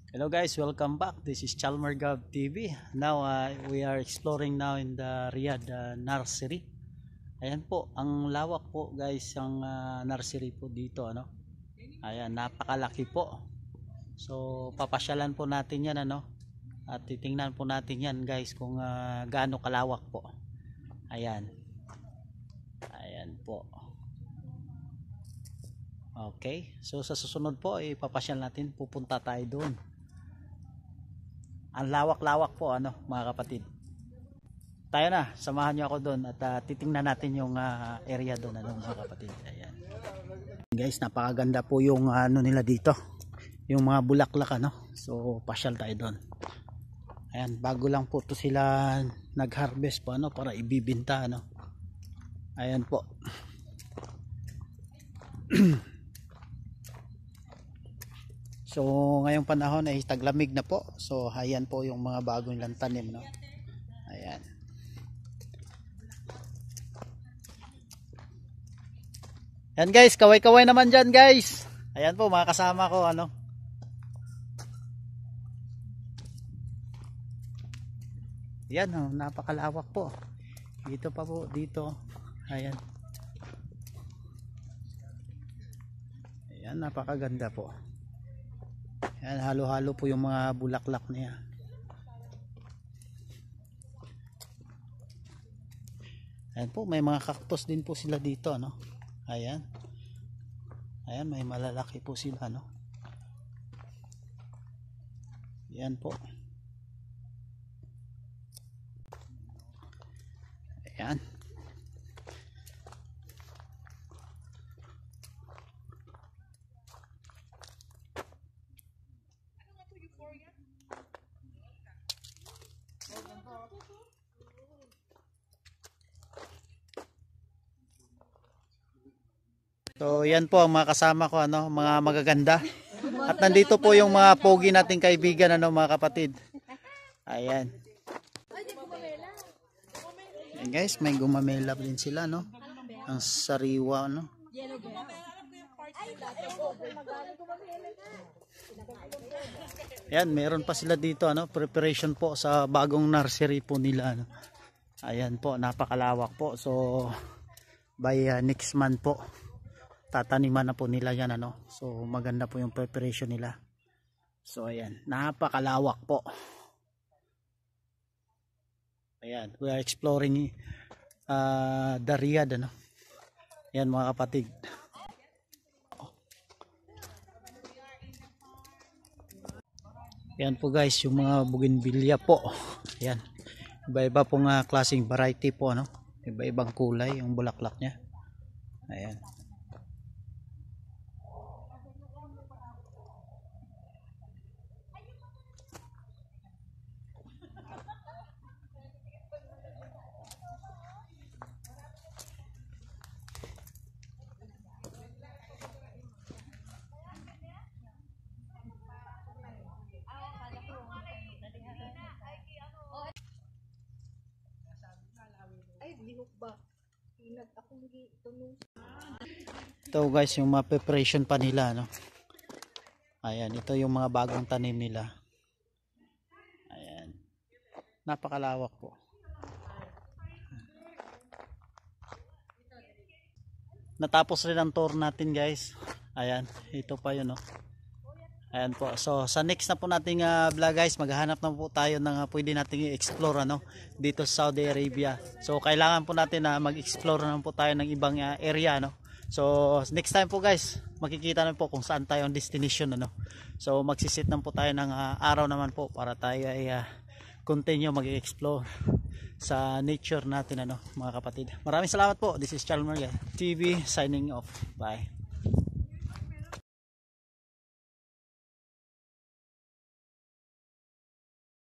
Hello guys, welcome back. This is Chalmer Gov TV. Now we are exploring now in the Riyadh nursery. Ayan po, ang lawak po guys ang nursery po dito ano. Ayan, napakalaki po. So papasyalan po natin 'yan ano. At titingnan po natin 'yan guys kung gaano kalawak po. Ayan. Ayan po. Okay, so sa susunod po ipapasyal natin, pupunta tayo doon. Ang lawak-lawak po ano mga kapatid. Tayo na, samahan niyo ako doon at titingnan natin yung area doon ano mga kapatid. Ayan. Guys, napakaganda po yung ano nila dito. Yung mga bulaklak ano. So pasyal tayo doon. Ayan, bago lang po to sila nag-harvest po ano para ibibenta ano. Ayan po. So ngayong panahon ay taglamig na po. So ayan po yung mga bagong lang tanim no. Ayan. Ayan guys, kaway-kaway naman dyan guys. Ayan po mga kasama ko ano. Ayan oh, napakalawak po. Dito pa po, dito. Ayan. Ayan, napakaganda po. Ayan, halo-halo po yung mga bulaklak niya. Ayan po, may mga cactus din po sila dito, no? Ayan. Ayan, may malalaki po sila, no? Ayan po. Ayan. So yan po ang mga kasama ko ano, mga magaganda. At nandito po yung mga pogi nating kaibigan ano mga kapatid. Ayan. Ayan guys, may gumamela din sila no. Ang sariwa no. Ayan, meron pa sila dito ano, preparation po sa bagong nursery po nila ano. Ayan po, napakalawak po. So by next month po tataniman na po nila yan ano. So maganda po yung preparation nila. So ayan, napakalawak po. Ayan, we are exploring the Riyadh ano. Ayan mga kapatid. Ayan po guys, yung mga bougainvillea po. Ayan. Iba-iba pong klaseng variety po ano. Iba-ibang kulay yung bulaklak niya. Ayan. Ito guys yung mga preparation pa nila no. Ayan, ito yung mga bagong tanim nila. Ayan. Napakalawak po. Natapos rin ang tour natin guys. Ayan, ito pa yun no. Ayan po. So sa next na po nating vlog guys, maghahanap na po tayo ng pwede nating i-explore ano dito sa Saudi Arabia. So kailangan po natin na mag-explore na po tayo ng ibang area no. So next time po guys, makikita na po kung saan tayo ang destination ano. So magsisit na po tayo ng araw naman po para tayo ay continue mag-explore sa nature natin ano mga kapatid. Maraming salamat po. This is Chalmer TV signing off. Bye.